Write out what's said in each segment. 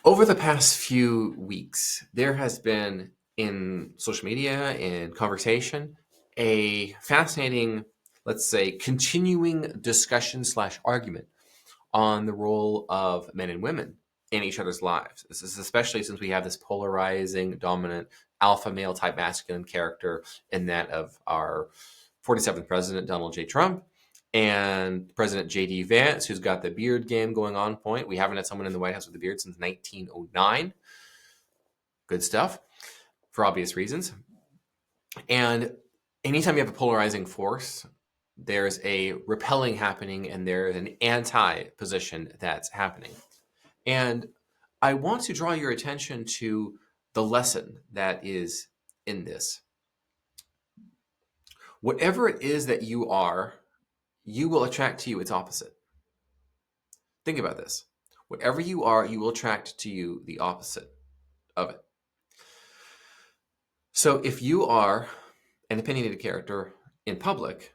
Over the past few weeks, there has been in social media, in conversation, a fascinating, let's say, continuing discussion slash argument on the role of men and women in each other's lives. This is especially since we have this polarizing, dominant, alpha male type masculine character in that of our 47th president, Donald J. Trump, and President J.D. Vance, who's got the beard game going on point. We haven't had someone in the White House with a beard since 1909. Good stuff, for obvious reasons. And anytime you have a polarizing force, there's a repelling happening and there's an anti-position that's happening. And I want to draw your attention to the lesson that is in this. Whatever it is that you are, you will attract to you its opposite. Think about this. Whatever you are, you will attract to you the opposite of it. So if you are an opinionated character in public,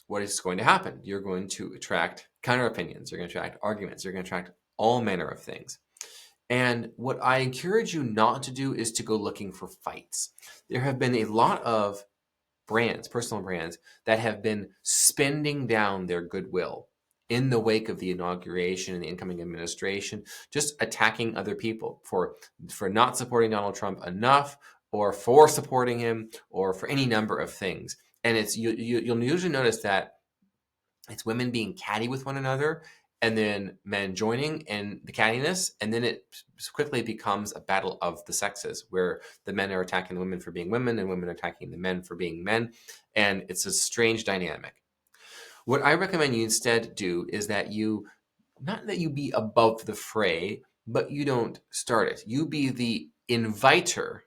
what is going to happen? You're going to attract counter opinions. You're going to attract arguments. You're going to attract all manner of things. And what I encourage you not to do is to go looking for fights. There have been a lot of brands, personal brands, that have been spending down their goodwill in the wake of the inauguration and the incoming administration, just attacking other people for not supporting Donald Trump enough, or for supporting him, or for any number of things. And it's you'll usually notice that it's women being catty with one another, and then men joining in the cattiness, and then it quickly becomes a battle of the sexes, where the men are attacking the women for being women, and women are attacking the men for being men, and it's a strange dynamic. What I recommend you instead do is that you, not that you be above the fray, but you don't start it. You be the inviter.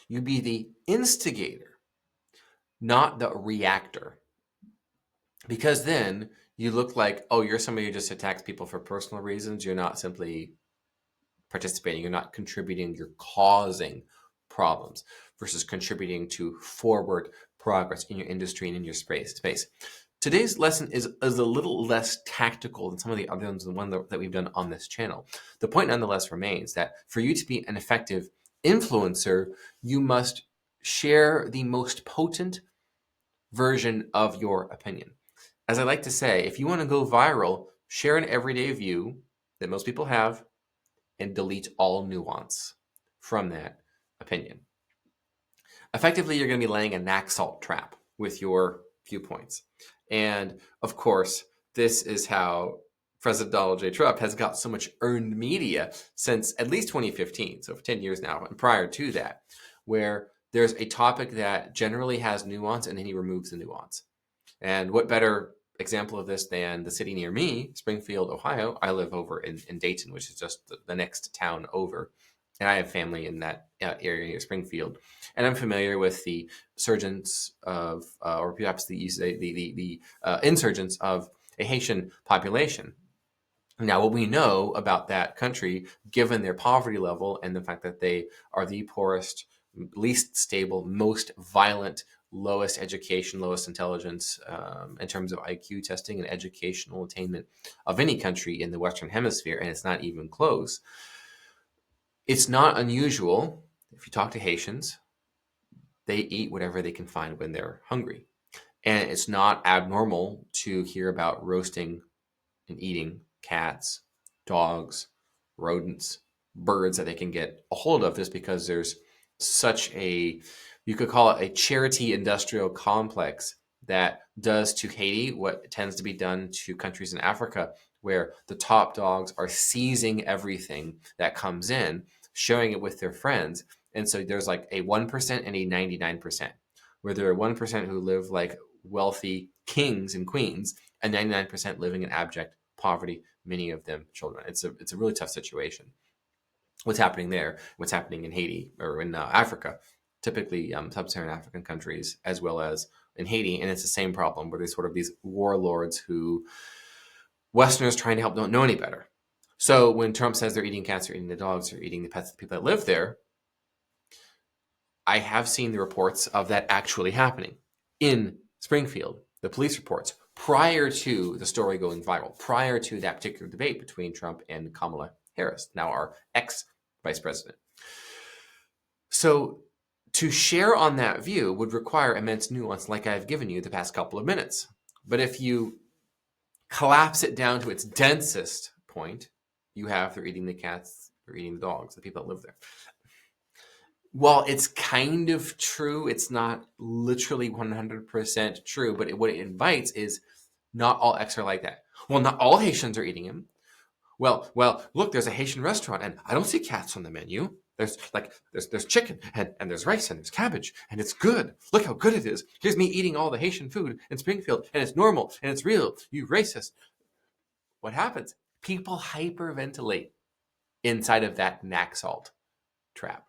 You be the instigator, not the reactor. Because then you look like, oh, you're somebody who just attacks people for personal reasons. You're not simply participating. You're not contributing. You're causing problems versus contributing to forward progress in your industry and in your space. Today's lesson is a little less tactical than some of the other ones, the one that we've done on this channel. The point nonetheless remains that for you to be an effective influencer, you must share the most potent version of your opinion. As I like to say, if you want to go viral, share an everyday view that most people have and delete all nuance from that opinion. Effectively, you're going to be laying a NAXALT trap with your viewpoints. And of course, this is how President Donald J. Trump has got so much earned media since at least 2015, so for 10 years now, and prior to that, where there's a topic that generally has nuance and then he removes the nuance. And what better example of this than the city near me, Springfield, Ohio. I live over in Dayton, which is just the next town over. And I have family in that area near Springfield. And I'm familiar with the surgence of, or perhaps the insurgence of a Haitian population. Now, what we know about that country, given their poverty level and the fact that they are the poorest, least stable, most violent, lowest education, lowest intelligence in terms of IQ testing and educational attainment of any country in the Western Hemisphere, and it's not even close. It's not unusual, if you talk to Haitians, they eat whatever they can find when they're hungry. And it's not abnormal to hear about roasting and eating cats, dogs, rodents, birds that they can get a hold of just because there's such a, you could call it a charity industrial complex that does to Haiti what tends to be done to countries in Africa, where the top dogs are seizing everything that comes in, sharing it with their friends. And so there's like a 1% and a 99%, where there are 1% who live like wealthy kings and queens, and 99% living in abject poverty, many of them children. It's a really tough situation. What's happening there, what's happening in Haiti or in Africa, typically sub-Saharan African countries, as well as in Haiti. And it's the same problem where there's sort of these warlords who Westerners trying to help don't know any better. So when Trump says they're eating cats, they're eating the dogs, they're eating the pets of the people that live there, I have seen the reports of that actually happening in Springfield. The police reports prior to the story going viral, prior to that particular debate between Trump and Kamala Harris, now our ex-vice president. So to share on that view would require immense nuance like I've given you the past couple of minutes. But if you collapse it down to its densest point, you have they're eating the cats, they're eating the dogs, the people that live there. While it's kind of true, it's not literally 100% true, but what it invites is not all X are like that. Well, not all Haitians are eating him. Well, look, there's a Haitian restaurant and I don't see cats on the menu. There's chicken and there's rice and there's cabbage and it's good. Look how good it is. Here's me eating all the Haitian food in Springfield and it's normal and it's real. You racist. What happens? People hyperventilate inside of that NAXALT trap.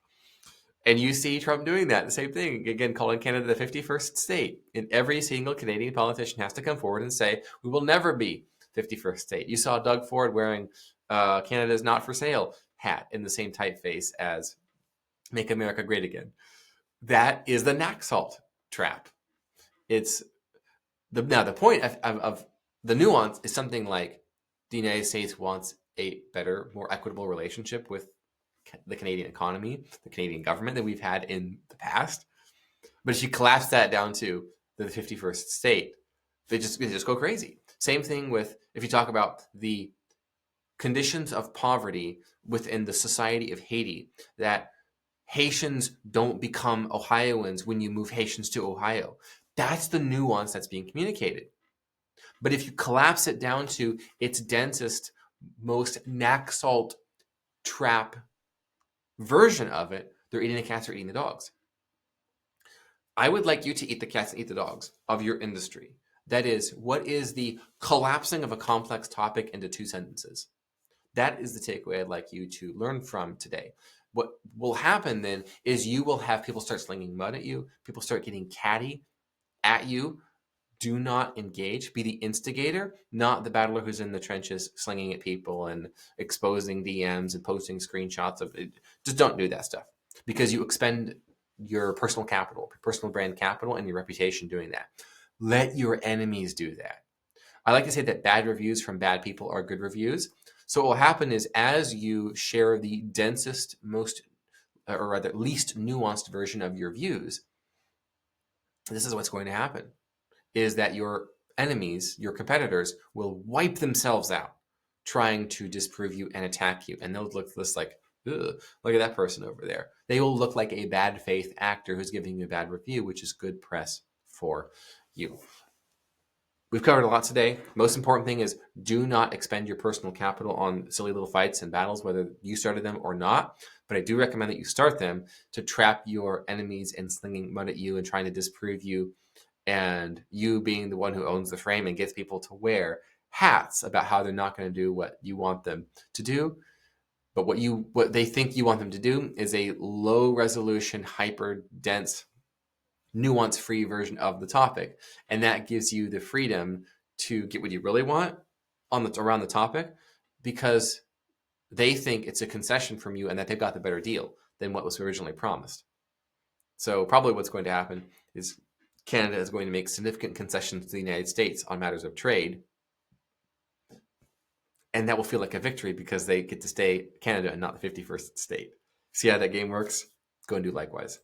And you see Trump doing that, the same thing, again, calling Canada the 51st state. And every single Canadian politician has to come forward and say, we will never be 51st state. You saw Doug Ford wearing Canada's not for sale hat in the same typeface as Make America Great Again. That is the NAXALT trap. Now the point of the nuance is something like the United States wants a better, more equitable relationship with the Canadian economy, the Canadian government that we've had in the past. But if you collapse that down to the 51st state, they just go crazy. Same thing with if you talk about the conditions of poverty within the society of Haiti, that Haitians don't become Ohioans when you move Haitians to Ohio. That's the nuance that's being communicated. But if you collapse it down to its densest, most NAXALT trap version of it, they're eating the cats or eating the dogs. I would like you to eat the cats and eat the dogs of your industry. That is, what is the collapsing of a complex topic into 2 sentences? That is the takeaway I'd like you to learn from today. What will happen then is you will have people start slinging mud at you. People start getting catty at you. Do not engage. Be the instigator, not the battler who's in the trenches slinging at people and exposing DMs and posting screenshots of it. Just don't do that stuff because you expend your personal capital, personal brand capital, and your reputation doing that. Let your enemies do that. I like to say that bad reviews from bad people are good reviews. So what will happen is as you share the densest, most, or rather least nuanced version of your views, this is what's going to happen, is that your enemies, your competitors, will wipe themselves out trying to disprove you and attack you. And they'll look just like, ugh, look at that person over there. They will look like a bad faith actor who's giving you a bad review, which is good press for you. We've covered a lot today. Most important thing is do not expend your personal capital on silly little fights and battles, whether you started them or not. But I do recommend that you start them to trap your enemies in slinging mud at you and trying to disprove you, and you being the one who owns the frame and gets people to wear hats about how they're not going to do what you want them to do. But what they think you want them to do is a low resolution, hyper dense, nuance-free version of the topic. And that gives you the freedom to get what you really want around the topic because they think it's a concession from you and that they've got the better deal than what was originally promised. So probably what's going to happen is Canada is going to make significant concessions to the United States on matters of trade. And that will feel like a victory because they get to stay Canada and not the 51st state. See how that game works? Go and do likewise.